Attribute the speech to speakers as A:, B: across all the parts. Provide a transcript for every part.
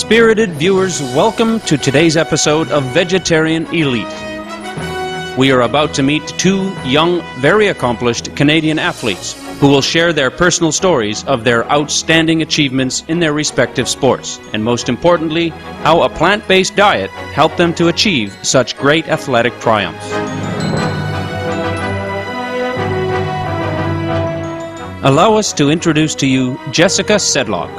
A: Spirited viewers, welcome to today's episode of Vegetarian Elite. We are about to meet two young, very accomplished Canadian athletes who will share their personal stories of their outstanding achievements in their respective sports, and most importantly, how a plant-based diet helped them to achieve such great athletic triumphs. Allow us to introduce to you Jessica Sedlock.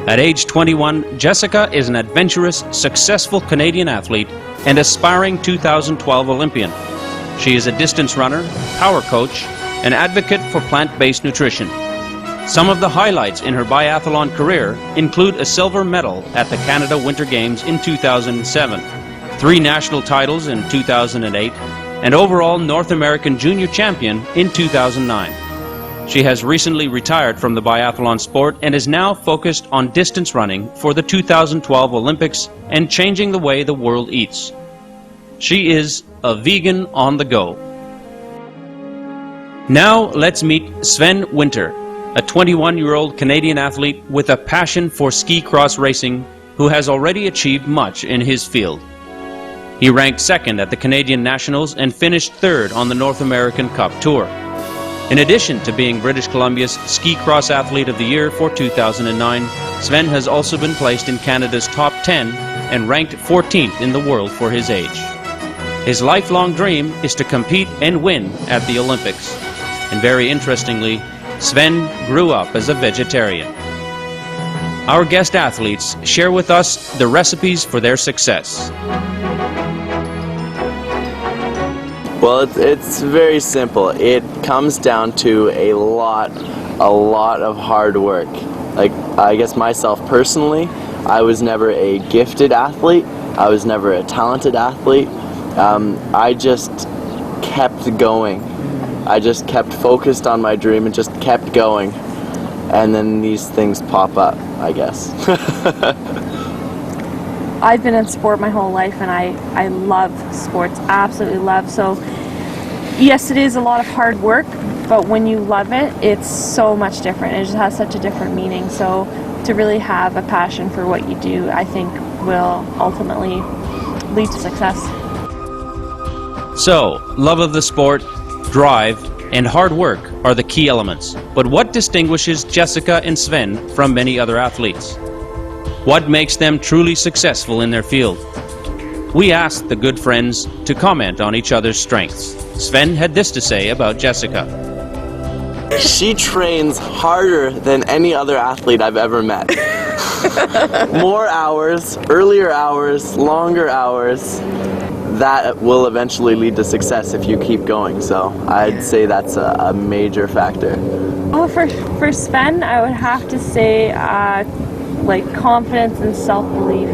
A: At age 21, Jessica is an adventurous, successful Canadian athlete and aspiring 2012 Olympian. She is a distance runner, power coach, and advocate for plant-based nutrition. Some of the highlights in her biathlon career include a silver medal at the Canada Winter Games in 2007, 3 national titles in 2008, and overall North American junior champion in 2009. She has recently retired from the biathlon sport and is now focused on distance running for the 2012 Olympics and changing the way the world eats. She is a vegan on the go. Now let's meet Sven Winter, a 21-year-old Canadian athlete with a passion for ski cross racing who has already achieved much in his field. He ranked second at the Canadian Nationals and finished third on the North American Cup Tour. In addition to being British Columbia's Ski Cross Athlete of the Year for 2009, Sven has also been placed in Canada's top 10 and ranked 14th in the world for his age. His lifelong dream is to compete and win at the Olympics. And very interestingly, Sven grew up as a vegetarian. Our guest athletes share with us the recipes for their success.
B: Well, it's very simple. It comes down to a lot of hard work. Like, I guess myself personally, I was never a gifted athlete. I was never a talented athlete. I just kept going. I just kept focused on my dream and just kept going. And then these things pop up, I guess.
C: I've been in sport my whole life, and I love sports, absolutely love. So yes, it is a lot of hard work, but when you love it, it's so much different. It just has such a different meaning. So to really have a passion for what you do, I think will ultimately lead to success.
A: So, love of the sport, drive, and hard work are the key elements. But what distinguishes Jessica and Sven from many other athletes? What makes them truly successful in their field? We asked the good friends to comment on each other's strengths. Sven had this to say about Jessica.
B: She trains harder than any other athlete I've ever met. More hours, earlier hours, longer hours. That will eventually lead to success if you keep going. So I'd say that's a major factor.
C: Well, for Sven, I would have to say like confidence and self-belief.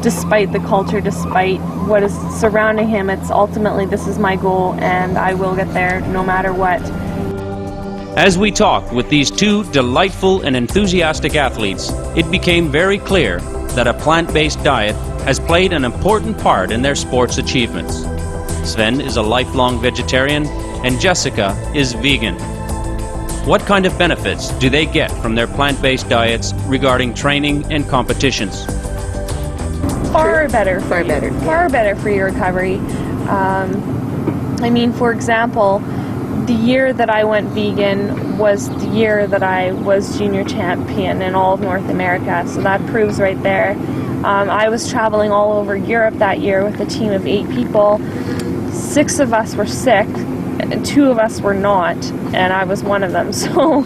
C: Despite the culture, despite what is surrounding him, it's ultimately, this is my goal and I will get there no matter what.
A: As we talked with these two delightful and enthusiastic athletes, it became very clear that a plant-based diet has played an important part in their sports achievements. Sven is a lifelong vegetarian and Jessica is vegan. What kind of benefits do they get from their plant-based diets regarding training and competitions?
C: Far better for your recovery. I mean, for example, the year that I went vegan was the year that I was junior champion in all of North America, so that proves right there. I was traveling all over Europe that year with a team of 8 people. 6 of us were sick, and 2 of us were not, and I was one of them. So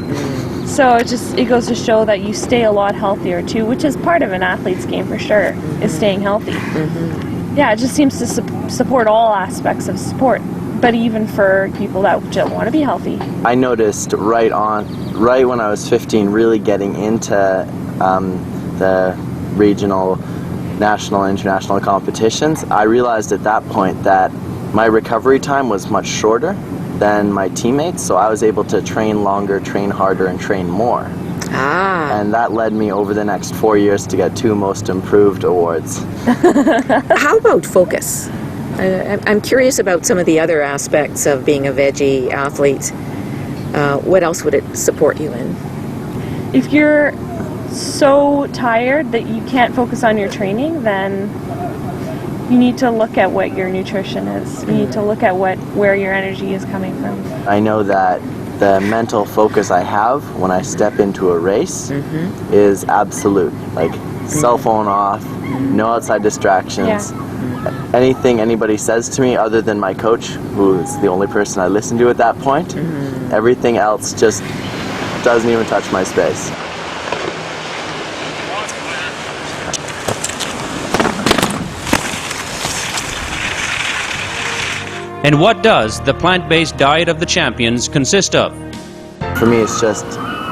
C: it goes to show that you stay a lot healthier too, which is part of an athlete's game for sure, is staying healthy. Mm-hmm. Yeah, it just seems to support all aspects of sport, but even for people that just want to be healthy.
B: I noticed right when I was 15, really getting into the regional, national, international competitions, I realized at that point that my recovery time was much shorter than my teammates, so I was able to train longer, train harder, and train more. And that led me over the next 4 years to get 2 Most Improved awards.
D: How about focus? I'm curious about some of the other aspects of being a veggie athlete. What else would it support you in?
C: If you're so tired that you can't focus on your training, then you need to look at what your nutrition is. You need to look at where your energy is coming from.
B: I know that the mental focus I have when I step into a race is absolute. Like, cell phone off, no outside distractions. Anything anybody says to me other than my coach, who is the only person I listen to at that point, everything else just doesn't even touch my space.
A: And what does the plant-based diet of the champions consist of?
B: For me, it's just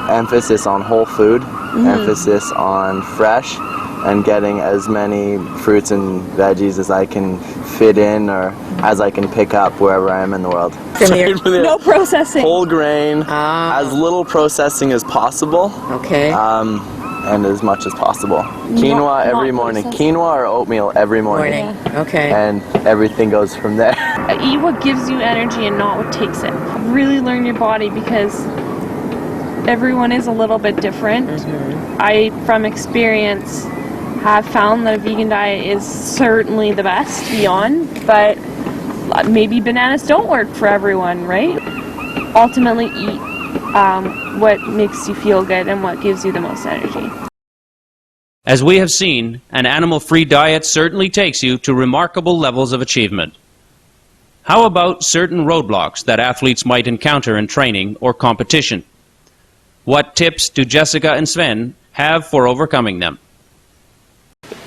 B: emphasis on whole food, emphasis on fresh, and getting as many fruits and veggies as I can fit in or as I can pick up wherever I am in the world.
C: No processing.
B: Whole grain, as little processing as possible.
D: Okay.
B: And as much as possible. Quinoa every morning. Quinoa or oatmeal every morning.
D: Okay.
B: And everything goes from there.
C: Eat what gives you energy and not what takes it. Really learn your body, because everyone is a little bit different. I, from experience, have found that a vegan diet is certainly the best beyond, but maybe bananas don't work for everyone, right? Ultimately, eat what makes you feel good and what gives you the most energy.
A: As we have seen, an animal-free diet certainly takes you to remarkable levels of achievement. How about certain roadblocks that athletes might encounter in training or competition? What tips do Jessica and Sven have for overcoming them?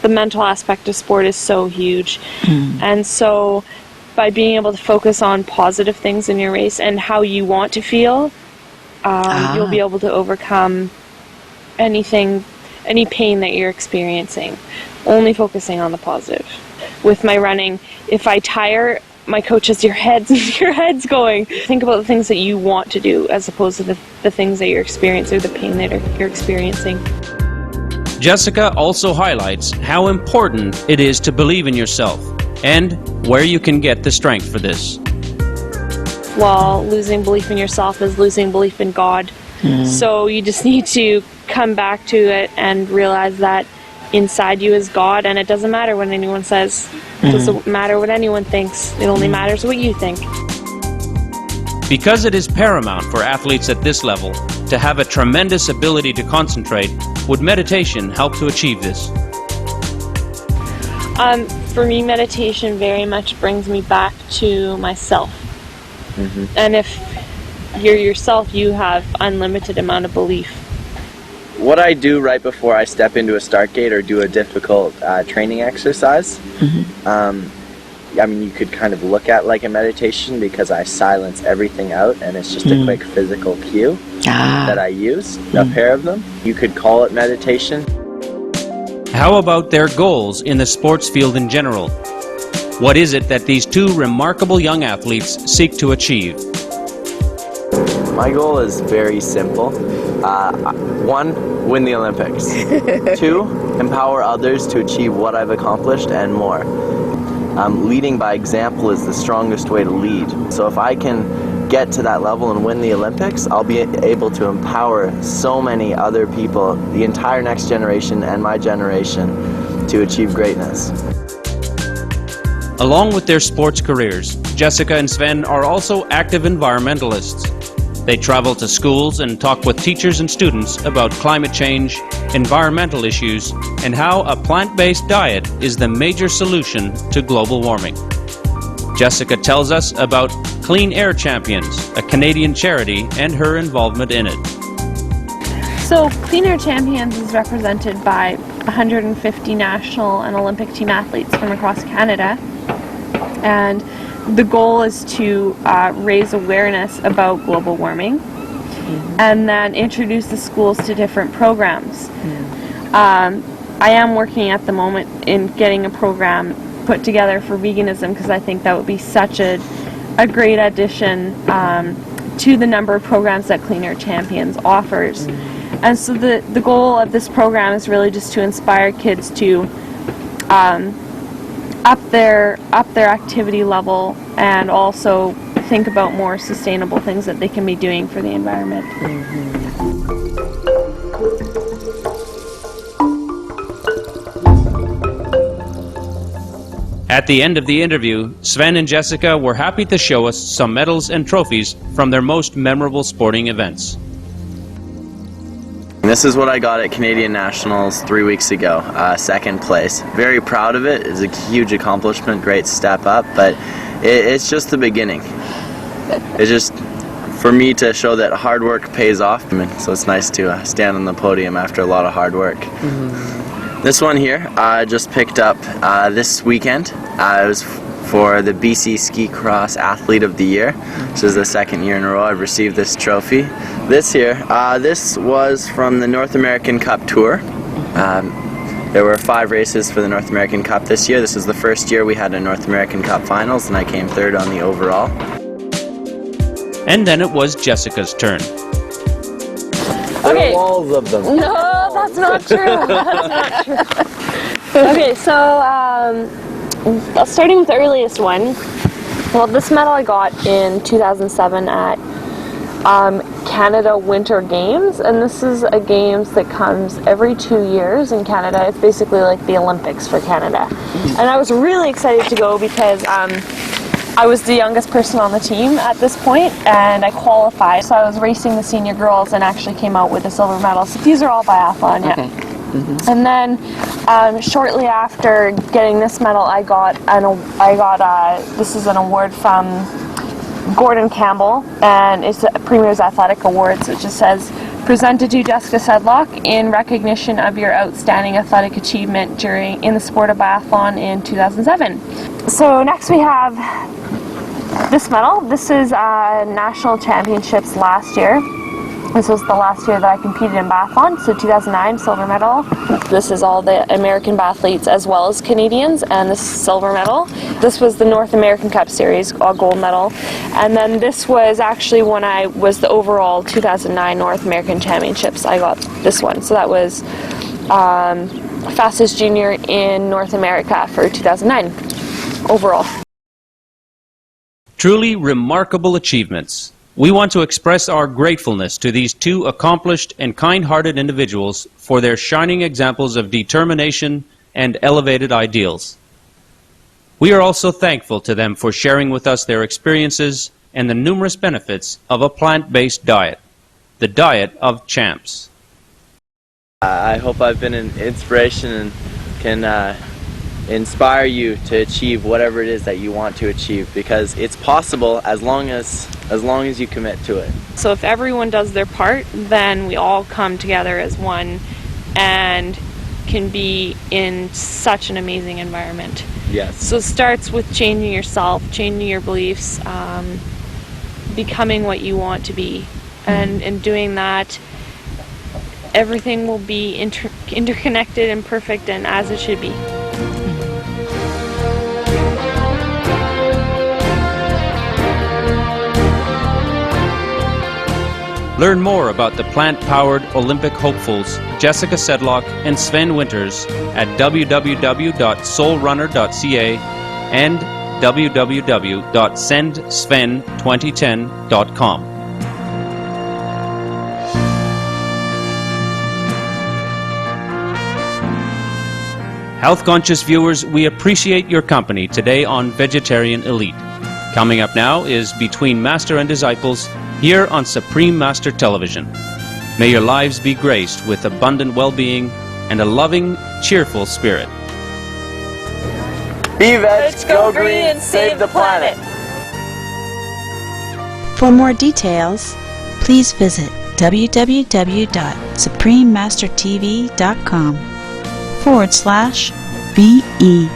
C: The mental aspect of sport is so huge, and so by being able to focus on positive things in your race and how you want to feel, you'll be able to overcome any pain that you're experiencing, only focusing on the positive. With my running, if I tire, my coach says, your head's going. Think about the things that you want to do as opposed to the things that you're experiencing, or the pain that you're experiencing.
A: Jessica also highlights how important it is to believe in yourself and where you can get the strength for this.
C: Well, losing belief in yourself is losing belief in God. So you just need to come back to it and realize that inside you is God, and it doesn't matter what anyone says. It doesn't matter what anyone thinks. It only matters what you think.
A: Because it is paramount for athletes at this level to have a tremendous ability to concentrate, would meditation help to achieve this?
C: For me, meditation very much brings me back to myself. And if you're yourself, you have unlimited amount of belief.
B: What I do right before I step into a start gate or do a difficult training exercise, I mean, you could kind of look at like a meditation, because I silence everything out and it's just a quick physical cue that I use, a pair of them. You could call it meditation.
A: How about their goals in the sports field in general? What is it that these two remarkable young athletes seek to achieve?
B: My goal is very simple. 1, win the Olympics. 2, empower others to achieve what I've accomplished and more. Leading by example is the strongest way to lead. So if I can get to that level and win the Olympics, I'll be able to empower so many other people, the entire next generation and my generation, to achieve greatness.
A: Along with their sports careers, Jessica and Sven are also active environmentalists. They travel to schools and talk with teachers and students about climate change, environmental issues, and how a plant-based diet is the major solution to global warming. Jessica tells us about Clean Air Champions, a Canadian charity, and her involvement in it.
C: So Clean Air Champions is represented by 150 national and Olympic team athletes from across Canada, and the goal is to raise awareness about global warming and then introduce the schools to different programs. I am working at the moment in getting a program put together for veganism, because I think that would be such a great addition to the number of programs that Clean Air Champions offers. And so the goal of this program is really just to inspire kids to up their activity level, and also think about more sustainable things that they can be doing for the environment.
A: At the end of the interview, Sven and Jessica were happy to show us some medals and trophies from their most memorable sporting events.
B: This is what I got at Canadian Nationals 3 weeks ago, second place. Very proud of it. It's a huge accomplishment, great step up, but it's just the beginning. It's just for me to show that hard work pays off, so it's nice to stand on the podium after a lot of hard work. This one here I just picked up this weekend. It was for the BC Ski Cross Athlete of the Year. This is the second year in a row I've received this trophy. This here, this was from the North American Cup Tour. There were 5 races for the North American Cup this year. This is the first year we had a North American Cup Finals, and I came 3rd on the overall.
A: And then it was Jessica's turn.
C: Okay.
B: Walls of them.
C: No, that's not true. That's not true. Okay, so starting with the earliest one. Well, this medal I got in 2007 at Canada Winter Games, and this is a games that comes every 2 years in Canada. It's basically like the Olympics for Canada. And I was really excited to go because I was the youngest person on the team at this point, and I qualified. So I was racing the senior girls and actually came out with a silver medal. So these are all biathlon, yeah.
D: Okay.
C: And then shortly after getting this medal, I got this is an award from Gordon Campbell, and it's a Premier's Athletic Awards, which just says, presented to Jessica Sedlock in recognition of your outstanding athletic achievement in the sport of biathlon in 2007. So next we have this medal. This is national championships last year. This was the last year that I competed in biathlon, so 2009 silver medal. This is all the American biathletes as well as Canadians, and this silver medal. This was the North American Cup Series, a gold medal. And then this was actually when I was the overall 2009 North American Championships. I got this one, so that was fastest junior in North America for 2009 overall.
A: Truly remarkable achievements. We want to express our gratefulness to these 2 accomplished and kind-hearted individuals for their shining examples of determination and elevated ideals. We are also thankful to them for sharing with us their experiences and the numerous benefits of a plant-based diet, the diet of champs.
B: I hope I've been an inspiration and can inspire you to achieve whatever it is that you want to achieve, because it's possible as long as you commit to it.
C: So if everyone does their part, then we all come together as one and can be in such an amazing environment.
B: Yes.
C: So it starts with changing yourself, changing your beliefs, becoming what you want to be, and in doing that, everything will be interconnected and perfect and as it should be.
A: Learn more about the plant-powered Olympic hopefuls Jessica Sedlock and Sven Winters at www.soulrunner.ca and www.sendsven2010.com. Health-conscious viewers, we appreciate your company today on Vegetarian Elite. Coming up now is Between Master and Disciples here on Supreme Master Television. May your lives be graced with abundant well-being and a loving, cheerful spirit.
B: Be veg, go green, and save the planet.
E: For more details, please visit www.suprememastertv.com/VE.